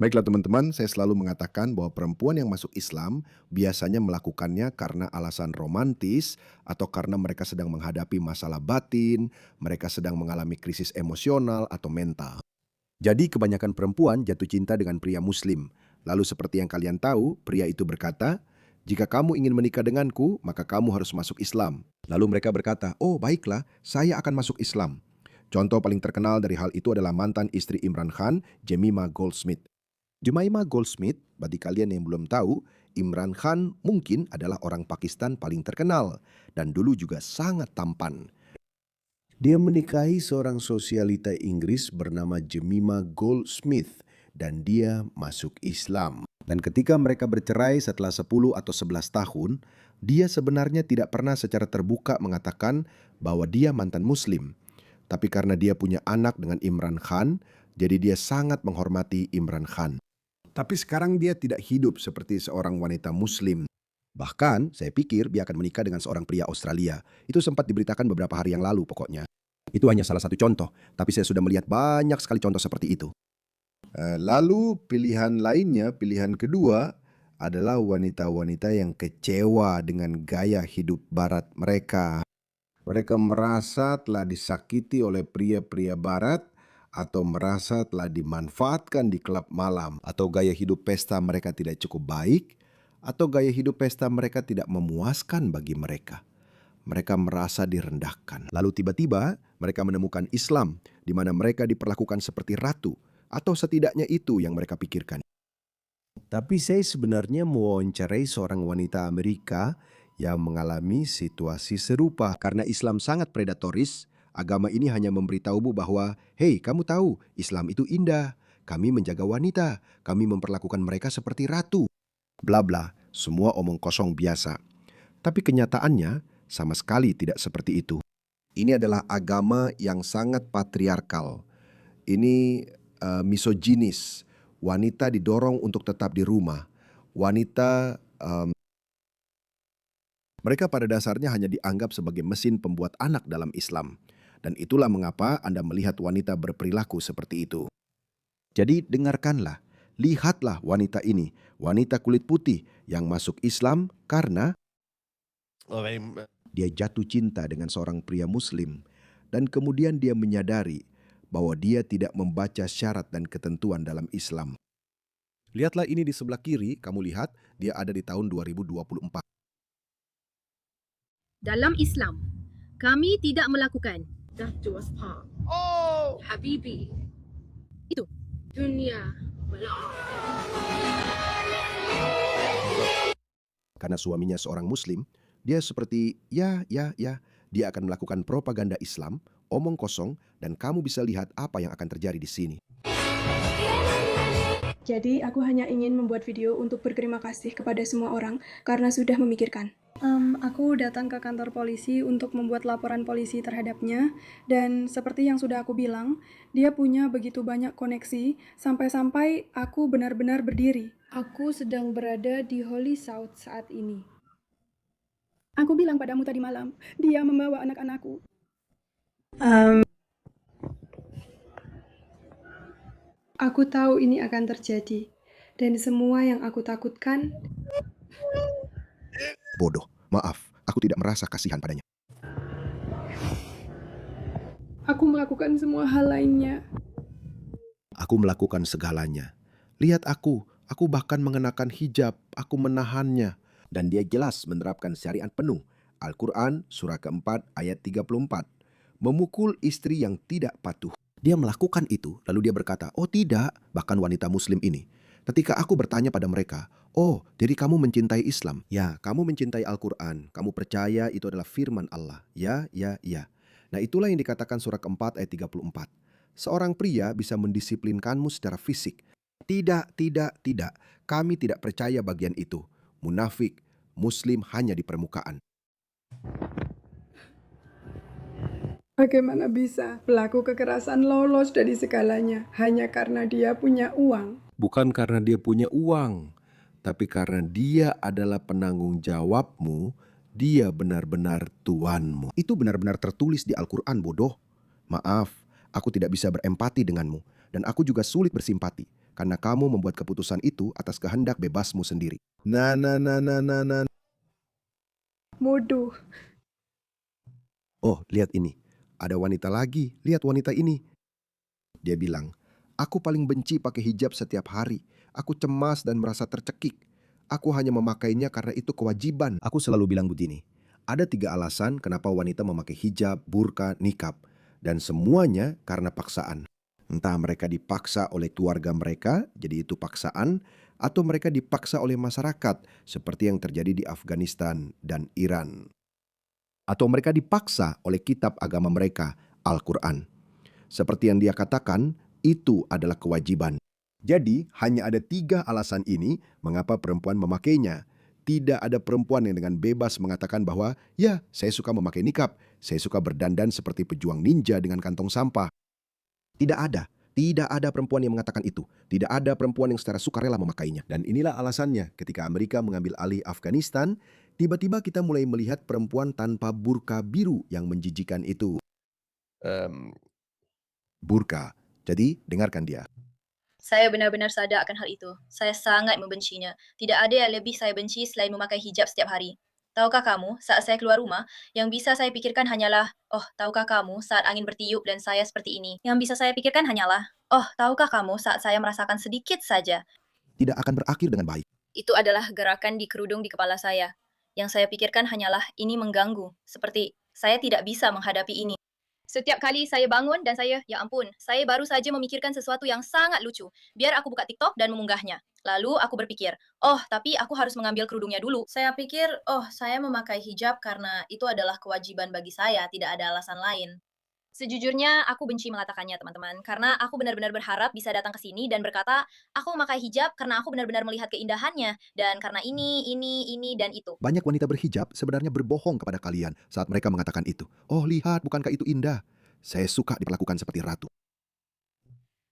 Baiklah teman-teman, saya selalu mengatakan bahwa perempuan yang masuk Islam biasanya melakukannya karena alasan romantis atau karena mereka sedang menghadapi masalah batin, mereka sedang mengalami krisis emosional atau mental. Jadi kebanyakan perempuan jatuh cinta dengan pria muslim. Lalu seperti yang kalian tahu, pria itu berkata, "Jika kamu ingin menikah denganku, maka kamu harus masuk Islam." Lalu mereka berkata, "Oh baiklah, saya akan masuk Islam." Contoh paling terkenal dari hal itu adalah mantan istri Imran Khan, Jemima Goldsmith. Jemima Goldsmith, bagi kalian yang belum tahu, Imran Khan mungkin adalah orang Pakistan paling terkenal dan dulu juga sangat tampan. Dia menikahi seorang sosialita Inggris bernama Jemima Goldsmith dan dia masuk Islam. Dan ketika mereka bercerai setelah 10 atau 11 tahun, dia sebenarnya tidak pernah secara terbuka mengatakan bahwa dia mantan muslim. Tapi karena dia punya anak dengan Imran Khan, jadi dia sangat menghormati Imran Khan. Tapi sekarang dia tidak hidup seperti seorang wanita muslim. Bahkan saya pikir dia akan menikah dengan seorang pria Australia. Itu sempat diberitakan beberapa hari yang lalu pokoknya. Itu hanya salah satu contoh, tapi saya sudah melihat banyak sekali contoh seperti itu. Lalu pilihan lainnya, pilihan kedua adalah wanita-wanita yang kecewa dengan gaya hidup barat mereka. Mereka merasa telah disakiti oleh pria-pria barat atau merasa telah dimanfaatkan di klub malam, atau gaya hidup pesta mereka tidak cukup baik, atau gaya hidup pesta mereka tidak memuaskan bagi mereka. Mereka merasa direndahkan. Lalu tiba-tiba mereka menemukan Islam, di mana mereka diperlakukan seperti ratu, atau setidaknya itu yang mereka pikirkan. Tapi saya sebenarnya mewawancarai seorang wanita Amerika yang mengalami situasi serupa. Karena Islam sangat predatoris, agama ini hanya memberitahumu bahwa, "Hei, kamu tahu, Islam itu indah. Kami menjaga wanita. Kami memperlakukan mereka seperti ratu." Bla bla, semua omong kosong biasa. Tapi kenyataannya sama sekali tidak seperti itu. Ini adalah agama yang sangat patriarkal. Ini misoginis. Wanita didorong untuk tetap di rumah. Wanita mereka pada dasarnya hanya dianggap sebagai mesin pembuat anak dalam Islam. Dan itulah mengapa Anda melihat wanita berperilaku seperti itu. Jadi dengarkanlah, lihatlah wanita ini, wanita kulit putih yang masuk Islam karena dia jatuh cinta dengan seorang pria muslim. Dan kemudian dia menyadari bahwa dia tidak membaca syarat dan ketentuan dalam Islam. Lihatlah ini di sebelah kiri, kamu lihat dia ada di tahun 2024. Dalam Islam, kami tidak melakukan death to us part. Oh, Habibi. Itu. Dunia. Karena suaminya seorang muslim, dia seperti ya, dia akan melakukan propaganda Islam, omong kosong, dan kamu bisa lihat apa yang akan terjadi di sini. Jadi aku hanya ingin membuat video untuk berterima kasih kepada semua orang karena sudah memikirkan. Aku datang ke kantor polisi untuk membuat laporan polisi terhadapnya, dan seperti yang sudah aku bilang, dia punya begitu banyak koneksi sampai-sampai aku benar-benar berdiri. Aku sedang berada di Holy South saat ini. Aku bilang padamu tadi malam, dia membawa anak-anakku. Aku tahu ini akan terjadi, dan semua yang aku takutkan. Bodoh, maaf, aku tidak merasa kasihan padanya. Aku melakukan semua hal lainnya. Aku melakukan segalanya. Lihat aku bahkan mengenakan hijab, aku menahannya. Dan dia jelas menerapkan syariat penuh. Al-Quran surah keempat ayat 34. Memukul istri yang tidak patuh. Dia melakukan itu, lalu dia berkata, "Oh tidak," bahkan wanita muslim ini. Ketika aku bertanya pada mereka, "Oh, jadi kamu mencintai Islam?" "Ya, kamu mencintai Al-Quran. Kamu percaya itu adalah firman Allah." "Ya, ya, ya." Nah itulah yang dikatakan surah keempat ayat 34. Seorang pria bisa mendisiplinkanmu secara fisik. Tidak, tidak, tidak. Kami tidak percaya bagian itu. Munafik, muslim hanya di permukaan. Bagaimana bisa pelaku kekerasan lolos dari segalanya hanya karena dia punya uang? Bukan karena dia punya uang, tapi karena dia adalah penanggung jawabmu, dia benar-benar tuanmu. Itu benar-benar tertulis di Al-Quran, bodoh. Maaf, aku tidak bisa berempati denganmu, dan aku juga sulit bersimpati. karena kamu membuat keputusan itu atas kehendak bebasmu sendiri. Bodoh. Oh, lihat ini. Ada wanita lagi. Lihat wanita ini. Dia bilang, aku paling benci pakai hijab setiap hari. Aku cemas dan merasa tercekik. Aku hanya memakainya karena itu kewajiban. Aku selalu bilang begini, ada 3 alasan kenapa wanita memakai hijab, burka, nikab. Dan semuanya karena paksaan. Entah mereka dipaksa oleh keluarga mereka, jadi itu paksaan, atau mereka dipaksa oleh masyarakat, seperti yang terjadi di Afghanistan dan Iran. Atau mereka dipaksa oleh kitab agama mereka, Al-Quran. Seperti yang dia katakan, itu adalah kewajiban. Jadi, hanya ada 3 alasan ini mengapa perempuan memakainya. Tidak ada perempuan yang dengan bebas mengatakan bahwa, ya, saya suka memakai nikab, saya suka berdandan seperti pejuang ninja dengan kantong sampah. Tidak ada. Tidak ada perempuan yang mengatakan itu. Tidak ada perempuan yang secara sukarela memakainya. Dan inilah alasannya ketika Amerika mengambil alih Afghanistan, tiba-tiba kita mulai melihat perempuan tanpa burka biru yang menjijikan itu. Burka. Jadi, dengarkan dia. Saya benar-benar sadar akan hal itu. Saya sangat membencinya. Tidak ada yang lebih saya benci selain memakai hijab setiap hari. Tahukah kamu, saat saya keluar rumah, yang bisa saya pikirkan hanyalah, oh, tahukah kamu saat angin bertiup dan saya seperti ini? Yang bisa saya pikirkan hanyalah, oh, tahukah kamu saat saya merasakan sedikit saja? Tidak akan berakhir dengan baik. Itu adalah gerakan di kerudung di kepala saya. Yang saya pikirkan hanyalah, ini mengganggu. Seperti, saya tidak bisa menghadapi ini. Setiap kali saya bangun dan saya, ya ampun, saya baru saja memikirkan sesuatu yang sangat lucu. Biar aku buka TikTok dan mengunggahnya. Lalu aku berpikir, oh, tapi aku harus mengambil kerudungnya dulu. Saya pikir, oh, saya memakai hijab karena itu adalah kewajiban bagi saya, tidak ada alasan lain. Sejujurnya, aku benci mengatakannya, teman-teman, karena aku benar-benar berharap bisa datang ke sini dan berkata, aku memakai hijab karena aku benar-benar melihat keindahannya, dan karena ini, dan itu. Banyak wanita berhijab sebenarnya berbohong kepada kalian saat mereka mengatakan itu. Oh, lihat, bukankah itu indah? Saya suka diperlakukan seperti ratu.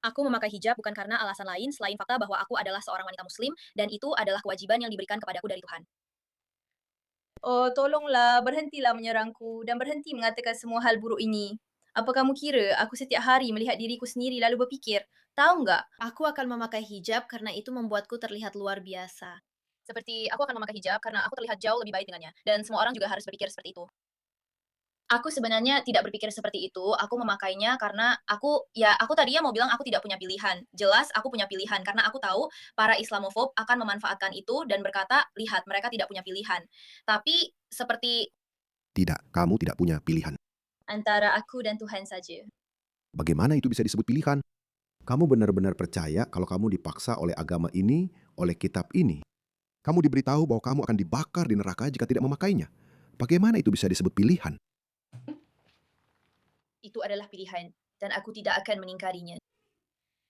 Aku memakai hijab bukan karena alasan lain selain fakta bahwa aku adalah seorang wanita muslim dan itu adalah kewajiban yang diberikan kepadaku dari Tuhan. Oh, tolonglah, berhentilah menyerangku dan berhenti mengatakan semua hal buruk ini. Apa kamu kira aku setiap hari melihat diriku sendiri lalu berpikir, tahu nggak, aku akan memakai hijab karena itu membuatku terlihat luar biasa. Seperti aku akan memakai hijab karena aku terlihat jauh lebih baik dengannya dan semua orang juga harus berpikir seperti itu. Aku sebenarnya tidak berpikir seperti itu, aku memakainya karena aku tadinya mau bilang aku tidak punya pilihan. Jelas aku punya pilihan, karena aku tahu para Islamofob akan memanfaatkan itu dan berkata, lihat mereka tidak punya pilihan. Tapi seperti Tidak, kamu tidak punya pilihan. antara aku dan Tuhan saja. Bagaimana itu bisa disebut pilihan? Kamu benar-benar percaya kalau kamu dipaksa oleh agama ini, oleh kitab ini. Kamu diberitahu bahwa kamu akan dibakar di neraka jika tidak memakainya. Bagaimana itu bisa disebut pilihan? Itu adalah pilihan, dan aku tidak akan mengingkarinya.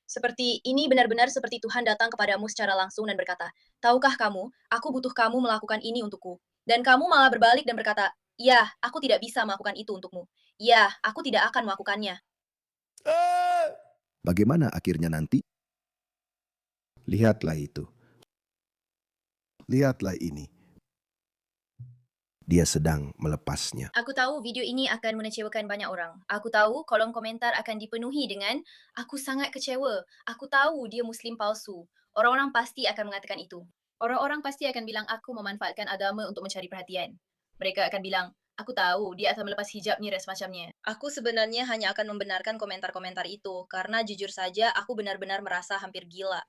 Seperti ini benar-benar seperti Tuhan datang kepadamu secara langsung dan berkata, tahukah kamu, aku butuh kamu melakukan ini untukku. Dan kamu malah berbalik dan berkata, ya, aku tidak bisa melakukan itu untukmu. Ya, aku tidak akan melakukannya. Bagaimana akhirnya nanti? Lihatlah itu. Lihatlah ini. Dia sedang melepasnya. Aku tahu video ini akan mengecewakan banyak orang. Aku tahu kolom komentar akan dipenuhi dengan, aku sangat kecewa. Aku tahu dia Muslim palsu. Orang-orang pasti akan mengatakan itu. Orang-orang pasti akan bilang aku memanfaatkan agama untuk mencari perhatian. Mereka akan bilang, aku tahu dia akan melepas hijabnya dan semacamnya. Aku sebenarnya hanya akan membenarkan komentar-komentar itu, karena jujur saja aku benar-benar merasa hampir gila.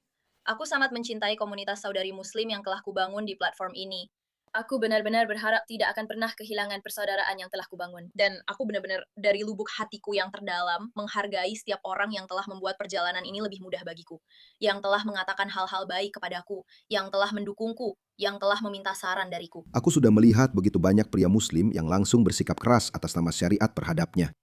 Aku sangat mencintai komunitas saudari Muslim yang telah kubangun di platform ini. Aku benar-benar berharap tidak akan pernah kehilangan persaudaraan yang telah kubangun. Dan aku benar-benar dari lubuk hatiku yang terdalam menghargai setiap orang yang telah membuat perjalanan ini lebih mudah bagiku. Yang telah mengatakan hal-hal baik kepadaku, yang telah mendukungku, yang telah meminta saran dariku. Aku sudah melihat begitu banyak pria muslim yang langsung bersikap keras atas nama syariat terhadapnya.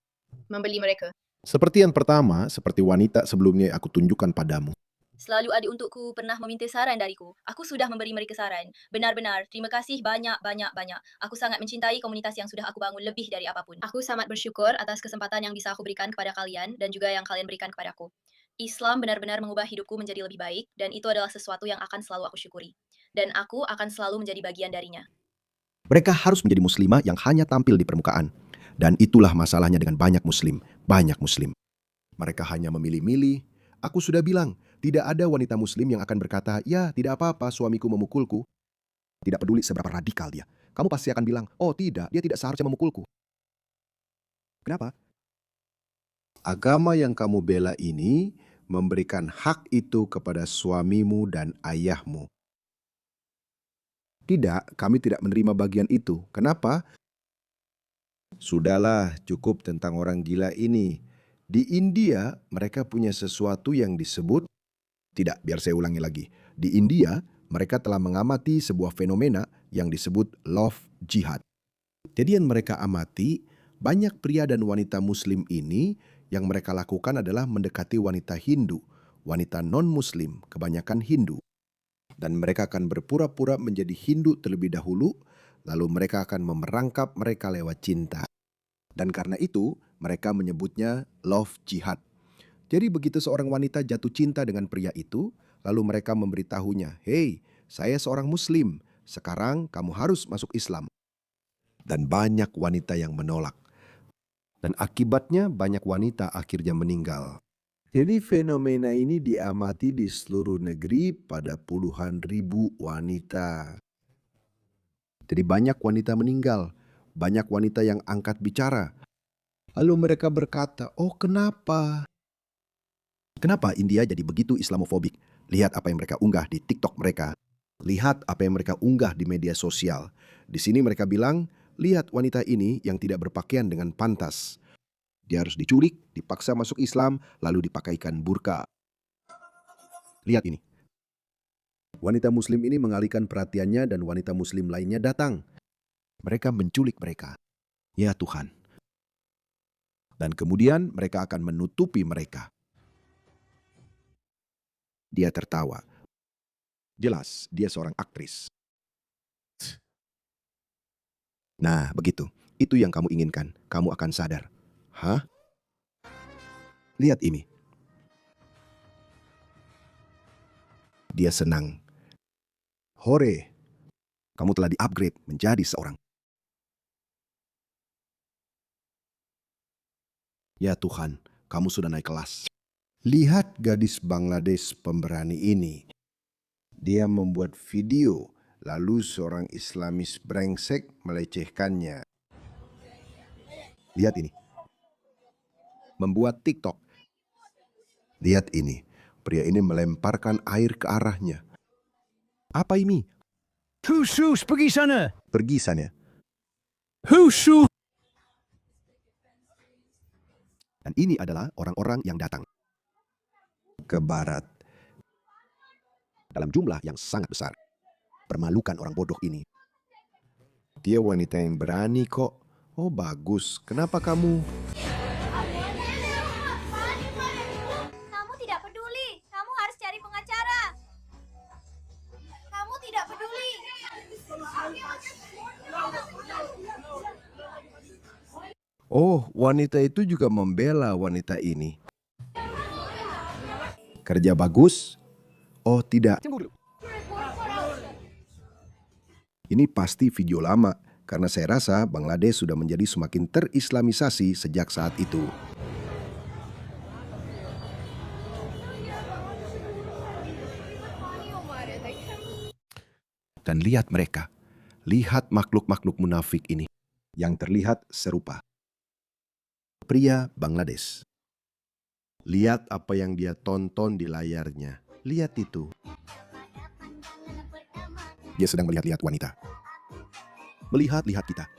Membeli mereka. Seperti yang pertama, seperti wanita sebelumnya yang aku tunjukkan padamu. Selalu adik untukku pernah meminta saran dariku. Aku sudah memberi mereka saran. Benar-benar, terima kasih banyak. Aku sangat mencintai komunitas yang sudah aku bangun lebih dari apapun. Aku sangat bersyukur atas kesempatan yang bisa aku berikan kepada kalian dan juga yang kalian berikan kepadaku. Islam benar-benar mengubah hidupku menjadi lebih baik dan itu adalah sesuatu yang akan selalu aku syukuri. Dan aku akan selalu menjadi bagian darinya. Mereka harus menjadi muslimah yang hanya tampil di permukaan. Dan itulah masalahnya dengan banyak muslim. Mereka hanya memilih-milih. Aku sudah bilang, Tidak ada wanita muslim yang akan berkata, ya tidak apa-apa suamiku memukulku. Tidak peduli seberapa radikal dia. Kamu pasti akan bilang, oh tidak, dia tidak seharusnya memukulku. Kenapa? Agama yang kamu bela ini memberikan hak itu kepada suamimu dan ayahmu. Tidak, kami tidak menerima bagian itu. Kenapa? Sudahlah, cukup tentang orang gila ini. Di India, mereka punya sesuatu yang disebut, tidak, biar saya ulangi lagi. Di India, mereka telah mengamati sebuah fenomena yang disebut love jihad. Jadi yang mereka amati, banyak pria dan wanita muslim ini yang mereka lakukan adalah mendekati wanita Hindu, wanita non-muslim, kebanyakan Hindu. Dan mereka akan berpura-pura menjadi Hindu terlebih dahulu, lalu mereka akan memerangkap mereka lewat cinta. Dan karena itu, mereka menyebutnya love jihad. Jadi begitu seorang wanita jatuh cinta dengan pria itu, lalu mereka memberitahunya, "Hei, saya seorang muslim, sekarang kamu harus masuk Islam." Dan banyak wanita yang menolak. Dan akibatnya banyak wanita akhirnya meninggal. Jadi fenomena ini diamati di seluruh negeri pada puluhan ribu wanita. Jadi banyak wanita meninggal, banyak wanita yang angkat bicara. Lalu mereka berkata, oh kenapa? Kenapa India jadi begitu Islamofobik? Lihat apa yang mereka unggah di TikTok mereka. Lihat apa yang mereka unggah di media sosial. Di sini mereka bilang, lihat wanita ini yang tidak berpakaian dengan pantas. Dia harus diculik, dipaksa masuk Islam, lalu dipakaikan burka. Lihat ini. Wanita muslim ini mengalihkan perhatiannya dan wanita muslim lainnya datang. Mereka menculik mereka. Ya Tuhan. Dan kemudian mereka akan menutupi mereka. Dia tertawa. Jelas, dia seorang aktris. Nah, begitu. Itu yang kamu inginkan. Kamu akan sadar. Hah? Lihat ini. Dia senang. Hore, kamu telah di-upgrade menjadi seorang. Ya Tuhan, kamu sudah naik kelas. Lihat gadis Bangladesh pemberani ini. Dia membuat video, lalu seorang Islamis brengsek melecehkannya. Lihat ini. Membuat TikTok. Lihat ini. Pria ini melemparkan air ke arahnya. Apa ini? Khusus, pergi sana. Pergi sana. Khusus. Dan ini adalah orang-orang yang datang ke barat. Dalam jumlah yang sangat besar. Permalukan orang bodoh ini. Dia wanita yang berani kok. Oh bagus, kenapa kamu? Kamu tidak peduli. Kamu harus cari pengacara. Kamu tidak peduli. Oh, wanita itu juga membela wanita ini. Kerja bagus? Oh tidak. Ini pasti video lama, karena saya rasa Bangladesh sudah menjadi semakin terislamisasi sejak saat itu. Dan lihat mereka, lihat makhluk-makhluk munafik ini yang terlihat serupa. Pria Bangladesh. Lihat apa yang dia tonton di layarnya. Lihat itu. Dia sedang melihat-lihat wanita. Melihat-lihat kita.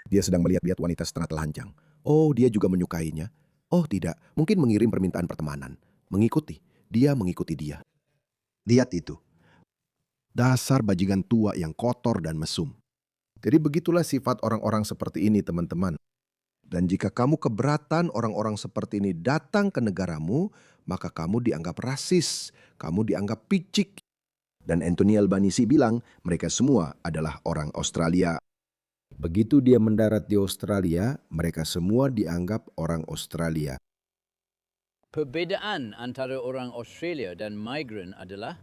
Dia sedang melihat-lihat wanita setengah telanjang. Oh, dia juga menyukainya. Oh tidak, mungkin mengirim permintaan pertemanan. Mengikuti. Dia mengikuti dia. Lihat itu. Dasar bajingan tua yang kotor dan mesum. Jadi begitulah sifat orang-orang seperti ini, teman-teman. Dan jika kamu keberatan orang-orang seperti ini datang ke negaramu, maka kamu dianggap rasis, kamu dianggap picik. Dan Anthony Albanese bilang mereka semua adalah orang Australia. Begitu dia mendarat di Australia, mereka semua dianggap orang Australia. Perbedaan antara orang Australia dan migran adalah?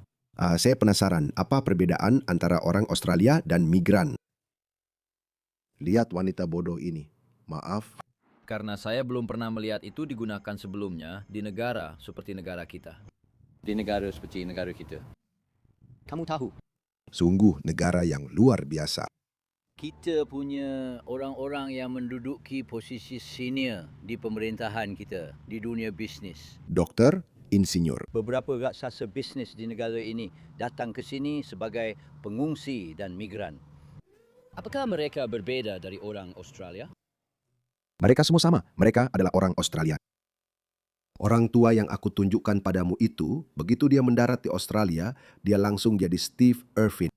Saya penasaran, apa perbedaan antara orang Australia dan migran? Lihat wanita bodoh ini. Maaf. Karena saya belum pernah melihat itu digunakan sebelumnya di negara seperti negara kita. di negara seperti negara kita. Kamu tahu, Sungguh negara yang luar biasa. kita punya orang-orang yang menduduki posisi senior di pemerintahan kita, di dunia bisnes. Dokter, insinyur. Beberapa raksasa bisnes di negara ini datang ke sini sebagai pengungsi dan migran. Apakah mereka berbeza dari orang Australia? Mereka semua sama. Mereka adalah orang Australia. Orang tua yang aku tunjukkan padamu itu, begitu dia mendarat di Australia, dia langsung jadi Steve Irwin.